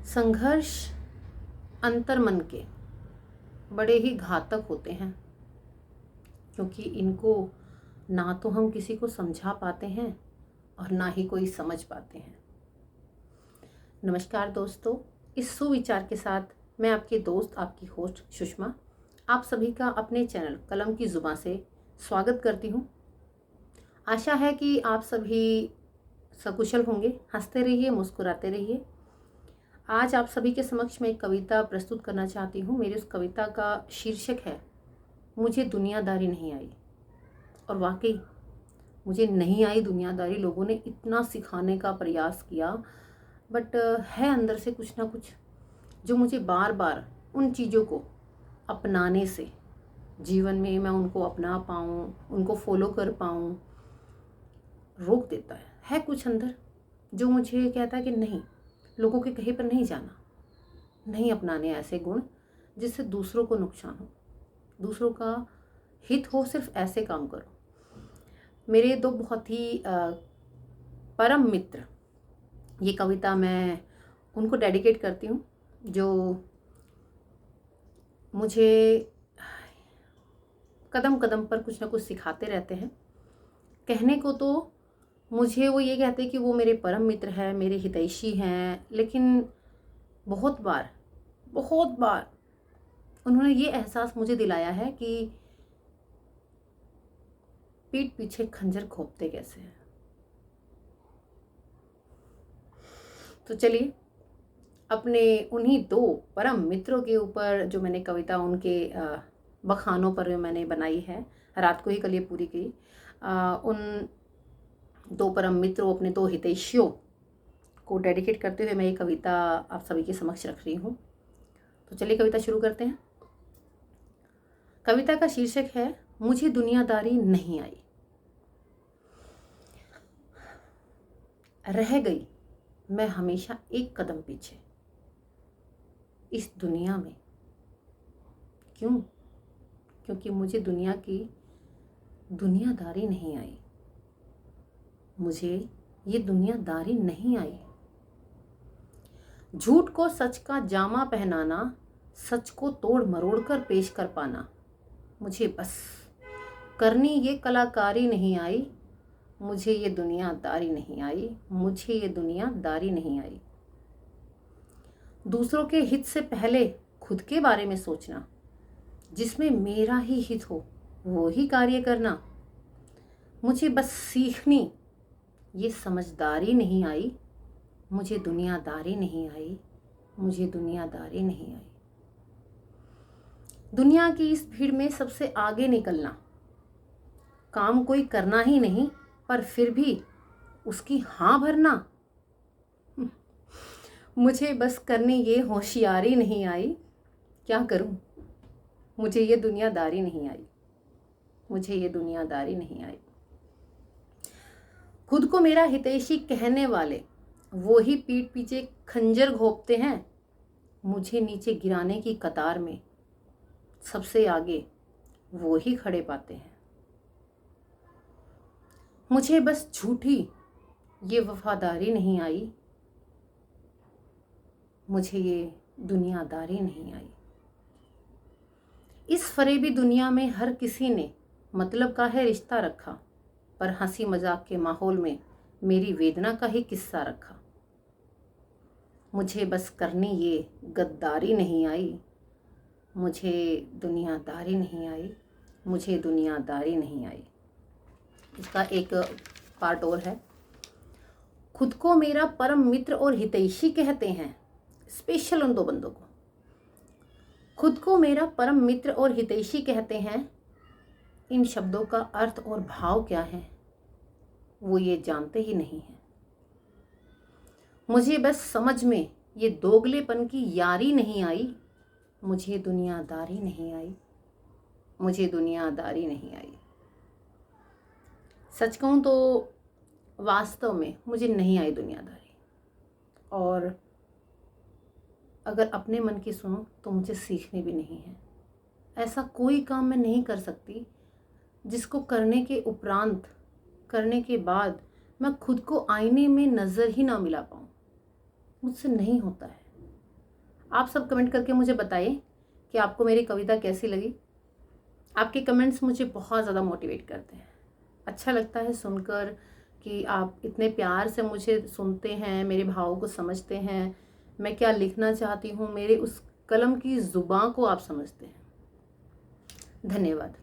संघर्ष अंतर्मन के बड़े ही घातक होते हैं, क्योंकि इनको ना तो हम किसी को समझा पाते हैं और ना ही कोई समझ पाते हैं। नमस्कार दोस्तों, इस सुविचार के साथ मैं आपकी दोस्त, आपकी होस्ट सुषमा, आप सभी का अपने चैनल कलम की जुबां से स्वागत करती हूँ। आशा है कि आप सभी सकुशल होंगे, हंसते रहिए, मुस्कुराते रहिए। आज आप सभी के समक्ष मैं एक कविता प्रस्तुत करना चाहती हूँ। मेरी उस कविता का शीर्षक है मुझे दुनियादारी नहीं आई। और वाकई मुझे नहीं आई दुनियादारी। लोगों ने इतना सिखाने का प्रयास किया, बट है अंदर से कुछ ना कुछ जो मुझे बार बार उन चीज़ों को अपनाने से, जीवन में मैं उनको अपना पाऊँ, उनको फॉलो कर पाऊँ, रोक देता है कुछ अंदर जो मुझे कहता है कि नहीं, लोगों के कहे पर नहीं जाना, नहीं अपनाने ऐसे गुण जिससे दूसरों को नुकसान हो, दूसरों का हित हो। सिर्फ ऐसे काम करो। मेरे दो बहुत ही परम मित्र, ये कविता मैं उनको डेडिकेट करती हूँ जो मुझे कदम कदम पर कुछ ना कुछ सिखाते रहते हैं। कहने को तो मुझे वो ये कहते हैं कि वो मेरे परम मित्र हैं, मेरे हितैषी हैं, लेकिन बहुत बार उन्होंने ये एहसास मुझे दिलाया है कि पीठ पीछे खंजर घोंपते कैसे हैं। तो चलिए, अपने उन्हीं दो परम मित्रों के ऊपर जो मैंने कविता उनके बखानों पर मैंने बनाई है, रात को ही कल ये पूरी की। उन दो परम मित्रों, अपने दो हितैषियों को डेडिकेट करते हुए मैं ये कविता आप सभी के समक्ष रख रही हूँ। तो चलिए कविता शुरू करते हैं। कविता का शीर्षक है मुझे दुनियादारी नहीं आई। रह गई मैं हमेशा एक कदम पीछे इस दुनिया में। क्यों? क्योंकि मुझे दुनिया की दुनियादारी नहीं आई। मुझे ये दुनियादारी नहीं आई। झूठ को सच का जामा पहनाना, सच को तोड़ मरोड़ कर पेश कर पाना, मुझे बस करनी ये कलाकारी नहीं आई। मुझे ये दुनियादारी नहीं आई। मुझे ये दुनियादारी नहीं आई। दूसरों के हित से पहले खुद के बारे में सोचना, जिसमें मेरा ही हित हो वो ही कार्य करना, मुझे बस सीखनी ये समझदारी नहीं आई। मुझे दुनियादारी नहीं आई। मुझे दुनियादारी नहीं आई। दुनिया की इस भीड़ में सबसे आगे निकलना, काम कोई करना ही नहीं पर फिर भी उसकी हाँ भरना, मुझे बस करनी ये होशियारी नहीं आई। क्या करूं? मुझे ये दुनियादारी नहीं आई। मुझे ये दुनियादारी नहीं आई। खुद को मेरा हितैषी कहने वाले वो ही पीठ पीछे खंजर घोंपते हैं। मुझे नीचे गिराने की कतार में सबसे आगे वो ही खड़े पाते हैं। मुझे बस झूठी ये वफादारी नहीं आई। मुझे ये दुनियादारी नहीं आई। इस फरेबी दुनिया में हर किसी ने मतलब का है रिश्ता रखा, पर हंसी मजाक के माहौल में मेरी वेदना का ही किस्सा रखा। मुझे बस करनी ये गद्दारी नहीं आई। मुझे दुनियादारी नहीं आई। मुझे दुनियादारी नहीं आई। इसका एक पार्ट और है। खुद को मेरा परम मित्र और हितैषी कहते हैं। स्पेशल उन दो बंदों को खुद को मेरा परम मित्र और हितैषी कहते हैं। इन शब्दों का अर्थ और भाव क्या है वो ये जानते ही नहीं हैं। मुझे बस समझ में ये दोगलेपन की यारी नहीं आई। मुझे दुनियादारी नहीं आई। मुझे दुनियादारी नहीं आई। सच कहूँ तो वास्तव में मुझे नहीं आई दुनियादारी, और अगर अपने मन की सुनो तो मुझे सीखनी भी नहीं है। ऐसा कोई काम मैं नहीं कर सकती जिसको करने के उपरांत, करने के बाद मैं खुद को आईने में नज़र ही ना मिला पाऊँ। मुझसे नहीं होता है। आप सब कमेंट करके मुझे बताइए कि आपको मेरी कविता कैसी लगी। आपके कमेंट्स मुझे बहुत ज़्यादा मोटिवेट करते हैं। अच्छा लगता है सुनकर कि आप इतने प्यार से मुझे सुनते हैं, मेरे भावों को समझते हैं, मैं क्या लिखना चाहती हूँ, मेरे उस कलम की ज़ुबान को आप समझते हैं। धन्यवाद।